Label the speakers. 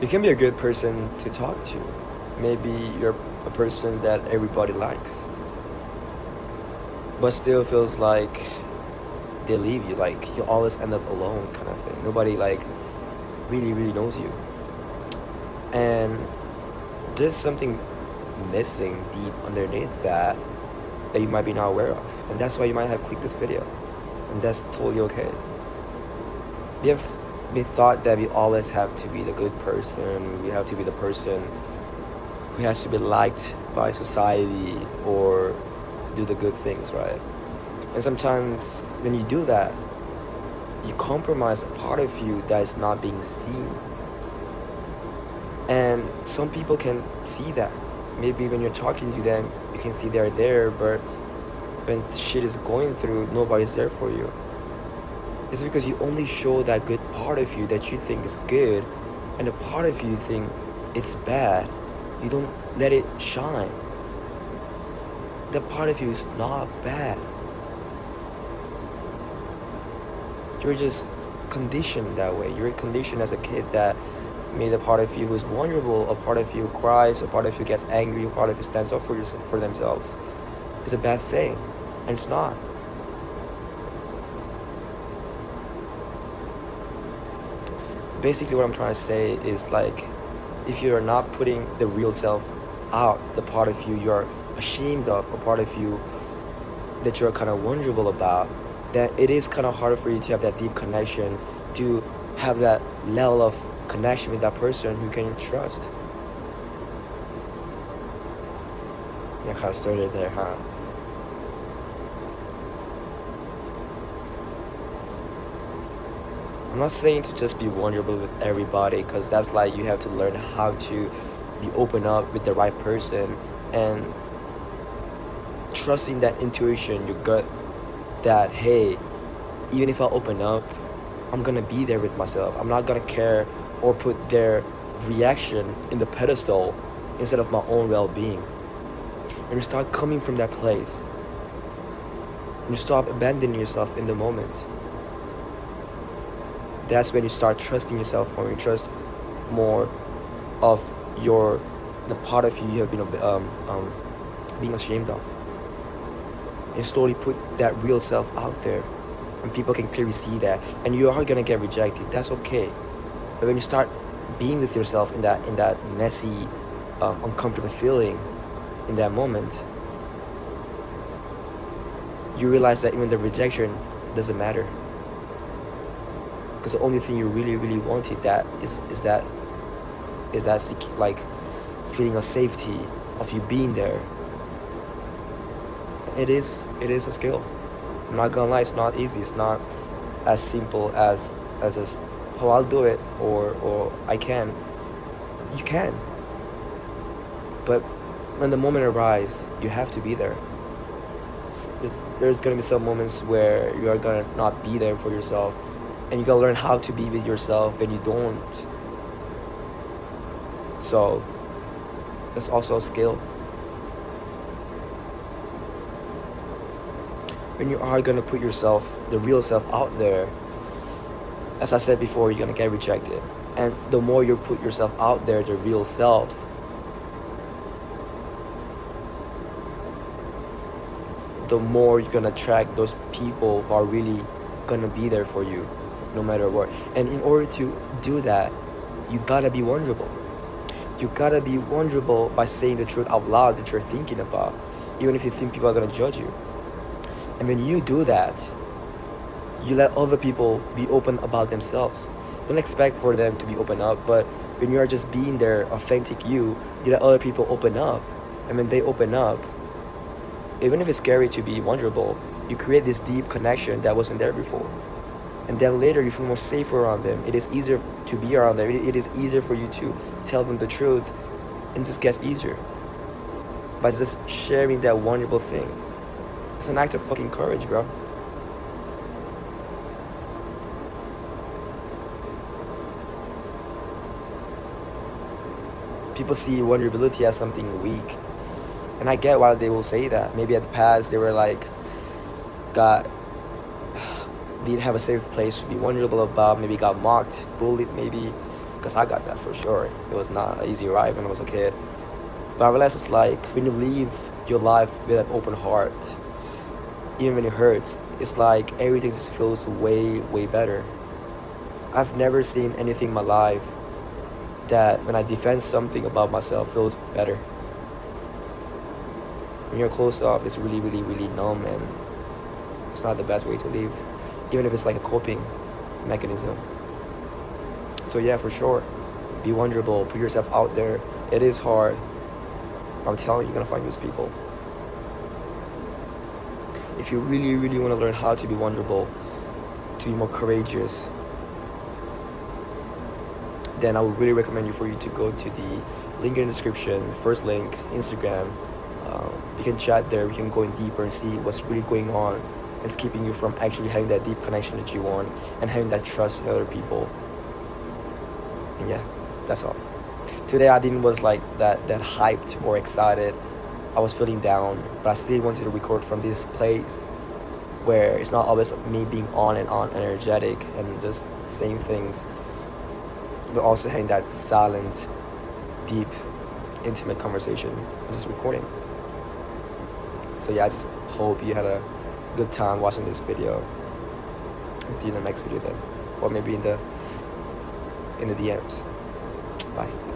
Speaker 1: You can be a good person to talk to. Maybe you're a person that everybody likes, but still feels like they leave you. Like you always end up alone, kind of thing. Nobody like really knows you, and there's something missing deep underneath that you might be not aware of, and that's why you might have clicked this video, and that's totally okay. We have been thought that we always have to be the good person. We have to be the person who has to be liked by society or do the good things, right? And sometimes when you do that, you compromise a part of you that is not being seen. And some people can see that. Maybe when you're talking to them, you can see they're there, but when shit is going through, nobody's there for you. It's because you only show that good part of you that you think is good, and the part of you think it's bad. You don't let it shine. That part of you is not bad. You're just conditioned that way. You're conditioned as a kid that made a part of you who's vulnerable, a part of you who cries, a part of you gets angry, a part of you stands up for themselves. It's a bad thing, and it's not. Basically, what I'm trying to say is like, if you're not putting the real self out, the part of you you're ashamed of, a part of you that you're kind of vulnerable about, then it is kind of harder for you to have that deep connection, to have that level of connection with that person who can trust. Yeah, kind of started there, huh? I'm not saying to just be vulnerable with everybody, because that's like you have to learn how to be open up with the right person and trusting that intuition, your gut, that hey, even if I open up, I'm gonna be there with myself. I'm not gonna care or put their reaction in the pedestal instead of my own well-being. And you start coming from that place, and you stop abandoning yourself in the moment, that's when you start trusting yourself more. You trust more of the part of you have been being ashamed of, and slowly put that real self out there, and people can clearly see that. And you are gonna get rejected. That's okay. But when you start being with yourself in that messy, uncomfortable feeling, in that moment, you realize that even the rejection doesn't matter, because the only thing you really wanted that is that like feeling of safety of you being there. It is a skill. I'm not gonna lie, it's not easy. It's not as simple as just, oh, I'll do it, or I can. You can, but when the moment arrives, you have to be there. There's gonna be some moments where you are gonna not be there for yourself, and you gotta learn how to be with yourself when you don't. So it's also a skill. When you are gonna put yourself, the real self, out there, as I said before, you're gonna get rejected. And the more you put yourself out there, the real self, the more you're gonna attract those people who are really gonna be there for you, no matter what. And in order to do that, you gotta be vulnerable. You gotta be vulnerable by saying the truth out loud that you're thinking about, even if you think people are gonna judge you. And when you do that, you let other people be open about themselves. Don't expect for them to be open up, but when you are just being their authentic you let other people open up. And when they open up, even if it's scary to be vulnerable, you create this deep connection that wasn't there before. And then later you feel more safe around them. It is easier to be around them. It is easier for you to tell them the truth, and it just gets easier by just sharing that vulnerable thing. It's an act of fucking courage, bro. People see vulnerability as something weak, and I get why they will say that. Maybe at the past they were like, got didn't have a safe place to be vulnerable about. Maybe got mocked, bullied, maybe, because I got that for sure. It was not an easy ride when I was a kid. But I realized it's like when you leave your life with an open heart, even when it hurts, it's like everything just feels way, way better. I've never seen anything in my life that when I defend something about myself feels better. When you're closed off, it's really, really, really numb, and it's not the best way to live, even if it's like a coping mechanism. So yeah, for sure, be vulnerable, put yourself out there. It is hard. I'm telling you, you're gonna find those people. If you really, really want to learn how to be vulnerable, to be more courageous, then I would really recommend you to go to the link in the description, first link, Instagram. We can chat there, we can go in deeper and see what's really going on, and it's keeping you from actually having that deep connection that you want and having that trust in other people. And yeah, that's all. Today I didn't was like that hyped or excited. I was feeling down, but I still wanted to record from this place where it's not always me being on and on energetic and just saying things, but also having that silent, deep, intimate conversation and just recording. So yeah, I just hope you had a good time watching this video, and see you in the next video then, or maybe in the DMs. Bye.